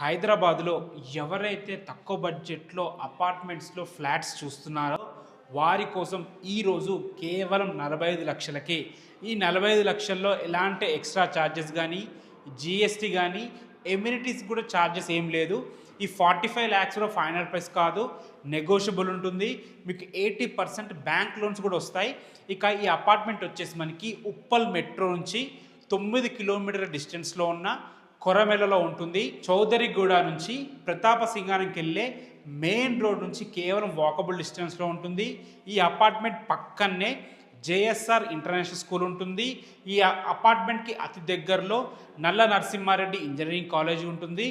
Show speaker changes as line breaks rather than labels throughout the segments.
హైదరాబాద్లో ఎవరైతే తక్కువ బడ్జెట్లో అపార్ట్మెంట్స్లో ఫ్లాట్స్ చూస్తున్నారో వారి కోసం ఈరోజు కేవలం 45 లక్షలకే. ఈ 45 లక్షల్లో ఎలాంటి ఎక్స్ట్రా ఛార్జెస్ కానీ, జిఎస్టీ కానీ, ఎమ్యూనిటీస్ కూడా ఛార్జెస్ ఏం లేదు. ఈ 45 ల్యాక్స్లో ఫైనల్ ప్రైస్ కాదు, నెగోషియబుల్ ఉంటుంది. మీకు 80% బ్యాంక్ లోన్స్ కూడా వస్తాయి. ఇక ఈ అపార్ట్మెంట్ వచ్చేసి మనకి ఉప్పల్ మెట్రో నుంచి 9 కిలోమీటర్ల డిస్టెన్స్లో ఉన్న కొరమెలలో ఉంటుంది. చౌదరిగూడ నుంచి ప్రతాప సింగారంకి వెళ్ళే మెయిన్ రోడ్ నుంచి కేవలం వాకబుల్ డిస్టెన్స్లో ఉంటుంది. ఈ అపార్ట్మెంట్ పక్కనే జేఎస్ఆర్ ఇంటర్నేషనల్ స్కూల్ ఉంటుంది. ఈ అపార్ట్మెంట్కి అతి దగ్గరలో నల్ల నరసింహారెడ్డి ఇంజనీరింగ్ కాలేజీ ఉంటుంది.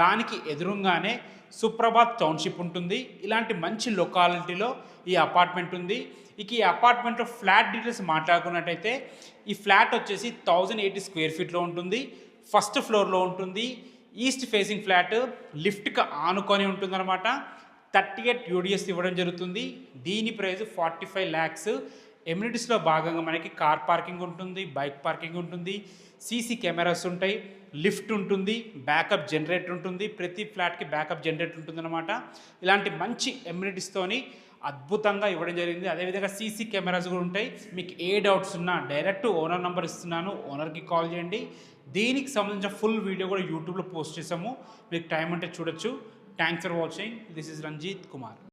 దానికి ఎదురుగానే సుప్రభాత్ టౌన్షిప్ ఉంటుంది. ఇలాంటి మంచి లొకాలిటీలో ఈ అపార్ట్మెంట్ ఉంది. ఇక ఈ అపార్ట్మెంట్లో ఫ్లాట్ డీటెయిల్స్ మాట్లాడుకున్నట్టయితే ఈ ఫ్లాట్ వచ్చేసి 1080 స్క్వేర్ ఫీట్లో ఉంటుంది. ఫస్ట్ ఫ్లోర్లో ఉంటుంది. ఈస్ట్ ఫేసింగ్ ఫ్లాట్, లిఫ్ట్కి ఆనుకొని ఉంటుందన్నమాట. 38 యూడిఎస్ ఇవ్వడం జరుగుతుంది. దీని ప్రైస్ 45 ల్యాక్స్. ఎమ్యూనిటీస్లో భాగంగా మనకి కార్ పార్కింగ్ ఉంటుంది, బైక్ పార్కింగ్ ఉంటుంది, సీసీ కెమెరాస్ ఉంటాయి, లిఫ్ట్ ఉంటుంది, బ్యాకప్ జనరేటర్ ఉంటుంది. ప్రతి ఫ్లాట్కి బ్యాకప్ జనరేటర్ ఉంటుందన్నమాట. ఇలాంటి మంచి ఎమ్యూనిటీస్తోని అద్భుతంగా ఇవ్వడం జరిగింది. అదేవిధంగా సీసీ కెమెరాస్ కూడా ఉంటాయి. మీకు ఏ డౌట్స్ ఉన్నా డైరెక్ట్ ఓనర్ నెంబర్ ఇస్తున్నాను, ఓనర్కి కాల్ చేయండి. దీనికి సంబంధించిన ఫుల్ వీడియో కూడా యూట్యూబ్లో పోస్ట్ చేసాము. మీకు టైం అంటే చూడొచ్చు. Thanks for watching. This is Ranjith Kumar.